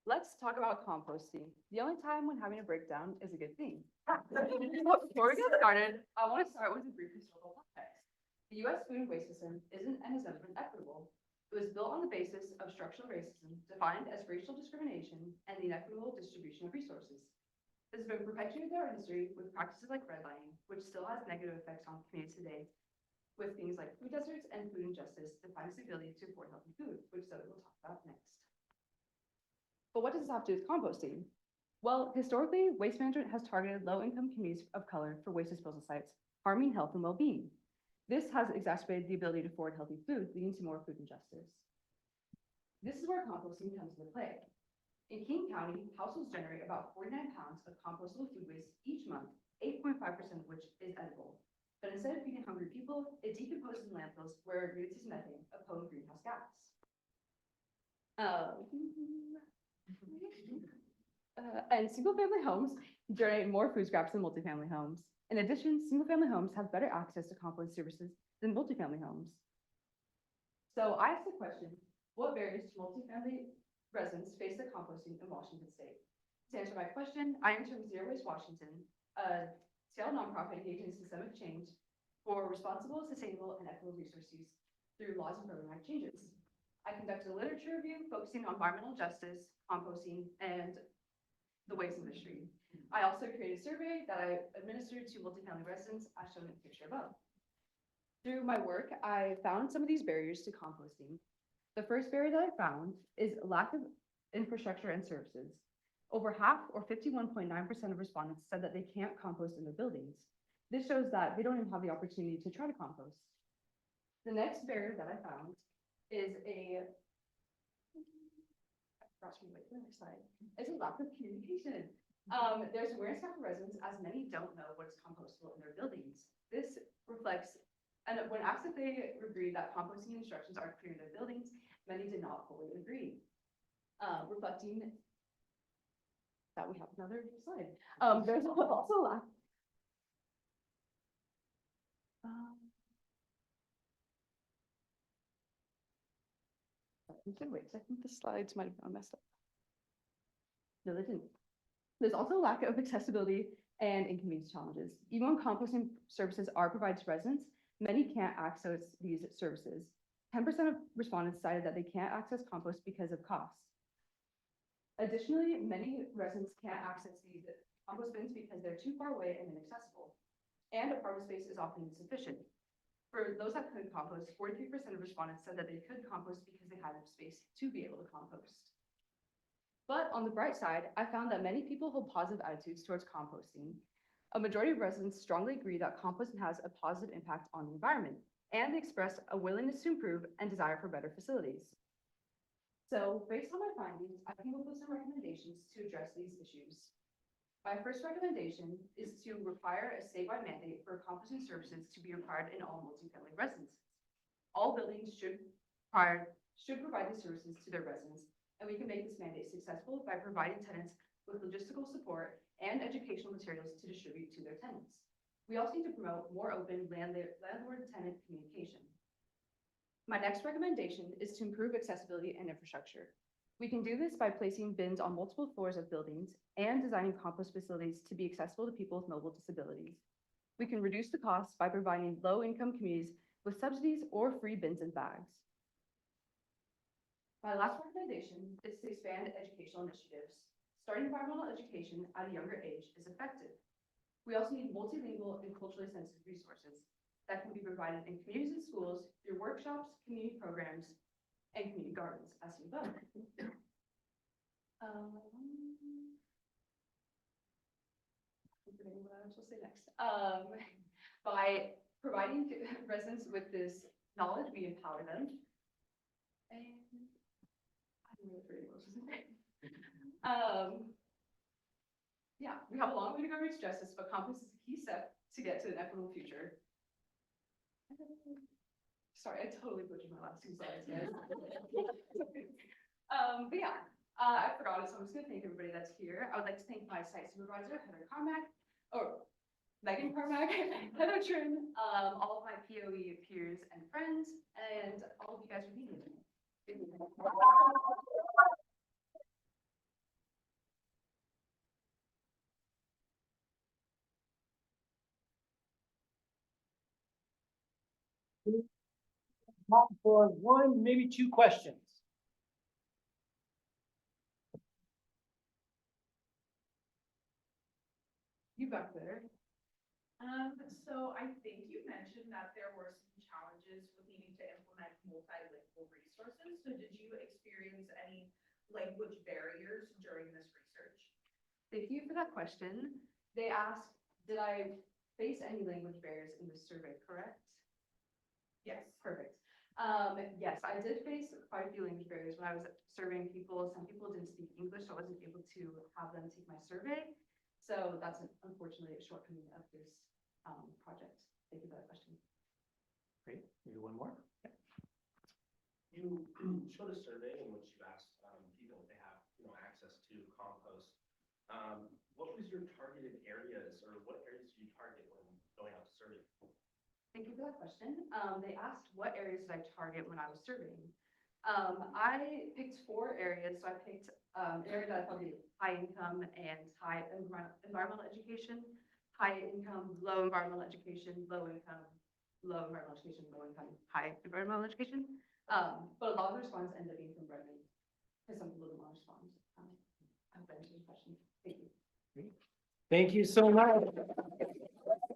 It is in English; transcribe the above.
Let's talk about composting. The only time when having a breakdown is a good thing. Before we get started, I want to start with a brief historical context. The U.S. food and waste system isn't and has never been equitable. It was built on the basis of structural racism, defined as racial discrimination and the inequitable distribution of resources. This has been perpetuated throughout history with practices like redlining, which still has negative effects on communities today, with things like food deserts and food injustice defining the ability to afford healthy food, which Zoe will talk about next. But what does this have to do with composting? Well, historically, waste management has targeted low-income communities of color for waste disposal sites, harming health and well-being. This has exacerbated the ability to afford healthy food, leading to more food injustice. This is where composting comes into play. In King County, households generate about 49 pounds of compostable food waste each month, 8.5% of which is edible. But instead of feeding hungry people, it decomposes in landfills where it releases methane, a potent greenhouse gas. And single-family homes generate more food scraps than multifamily homes. In addition, single-family homes have better access to compost services than multifamily homes. So I asked the question, what barriers to multifamily residents face the composting in Washington State? To answer my question, I interned with Zero Waste Washington, a Seattle nonprofit engaged in systemic change for responsible, sustainable, and equitable resource use through laws and programmatic changes. I conducted a literature review focusing on environmental justice, composting, and the waste industry. I also created a survey that I administered to multifamily residents, as shown in the picture above. Through my work, I found some of these barriers to composting. The first barrier that I found is lack of infrastructure and services. Over half, or 51.9% of respondents, said that they can't compost in their buildings. This shows that they don't even have the opportunity to try to compost. The next barrier that I found is a lack of communication. There's awareness gap for residents, as many don't know what is compostable in their buildings. This reflects, and when asked if they agree that composting instructions aren't clear in their buildings, many did not fully agree. Reflecting that we have another slide. There's also a lack. Wait, I think the slides might have gone messed up. No, they didn't. There's also a lack of accessibility and inconvenience challenges. Even when composting services are provided to residents, many can't access these services. 10% of respondents cited that they can't access compost because of cost. Additionally, many residents can't access these compost bins because they're too far away and inaccessible. And apartment space is often insufficient. For those that could compost, 43% of respondents said that they could compost because they had enough space to be able to compost. But on the bright side, I found that many people hold positive attitudes towards composting. A majority of residents strongly agree that composting has a positive impact on the environment, and they express a willingness to improve and desire for better facilities. So based on my findings, I came up with some recommendations to address these issues. My first recommendation is to require a statewide mandate for composting services to be required in all multifamily residences. All buildings should provide these services to their residents, and we can make this mandate successful by providing tenants with logistical support and educational materials to distribute to their tenants. We also need to promote more open landlord-tenant communication. My next recommendation is to improve accessibility and infrastructure. We can do this by placing bins on multiple floors of buildings and designing compost facilities to be accessible to people with mobile disabilities. We can reduce the costs by providing low-income communities with subsidies or free bins and bags. My last recommendation is to expand educational initiatives. Starting environmental education at a younger age is effective. We also need multilingual and culturally sensitive resources that can be provided in communities and schools through workshops, community programs, and community gardens, as seen above. What I will say next. By providing residents with this knowledge, we empower them. And I don't know what else to say. Yeah, we have a long way to go to reach justice, but compost is a key step to get to an equitable future. Sorry, I totally butchered my last two slides, guys. But yeah, I forgot it, so I'm just gonna thank everybody that's here. I would like to thank my site supervisor, Megan Carmack, Heather Trin, all of my POE peers and friends, and all of you guys for being here. Time for one, maybe two questions. You got there. So I think you mentioned that there were some challenges with needing to implement multilingual resources. So did you experience any language barriers during this research? Thank you for that question. They asked, did I face any language barriers in this survey, correct? Yes. Perfect. Yes, I did face quite a few language barriers when I was surveying people. Some people didn't speak English, so I wasn't able to have them take my survey. So that's unfortunately a shortcoming of this project. Thank you for that question. Great, maybe one more. You showed a survey in which you asked people if they have, access to compost. What was your targeted areas, or what areas do you target when going out to survey? Thank you for that question. They asked what areas did I target when I was surveying. I picked 4 areas. So I picked an area that I thought would be high income and high environmental education, high income, low environmental education, low income, low environmental education, low income, high environmental education. But a lot of the responses ended up being from Redmond, because some people didn't want to respond. I hope that answers your question. Thank you. Thank you so much.